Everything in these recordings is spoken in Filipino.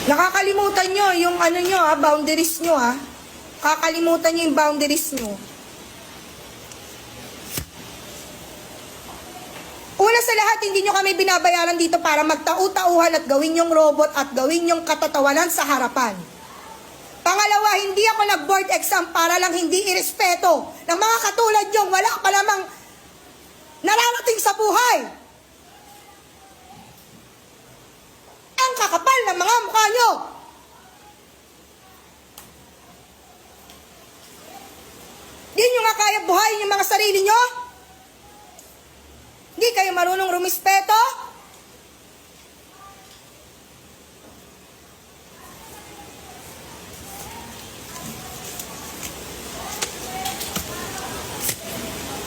Nakakalimutan nyo yung ano nyo boundaries nyo Kakalimutan nyo yung boundaries nyo. Una sa lahat, hindi nyo kami binabayaran dito para magtau-tauhan at gawin yung robot at gawin yung katatawanan sa harapan. Pangalawa, hindi ako nag-board exam para lang hindi irespeto ng mga katulad yung wala pa lamang nararating sa buhay. Ang kakapal ng mga mukha nyo. Di nyo nga kaya buhayin yung mga sarili nyo? Di kayo marunong rumispeto?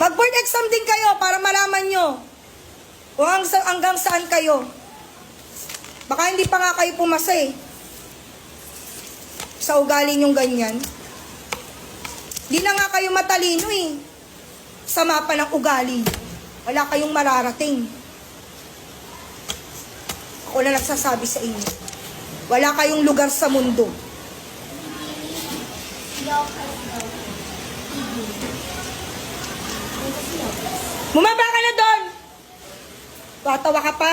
Mag-board exam din kayo para malaman nyo kung hanggang saan kayo. Baka hindi pa nga kayo pumasa sa ugali nyong ganyan. Di na nga kayo matalino sa mapa ng ugali. Wala kayong mararating. Ako na nagsasabi sa inyo. Wala kayong lugar sa mundo. Bumaba ka na doon! Tatawa ka pa?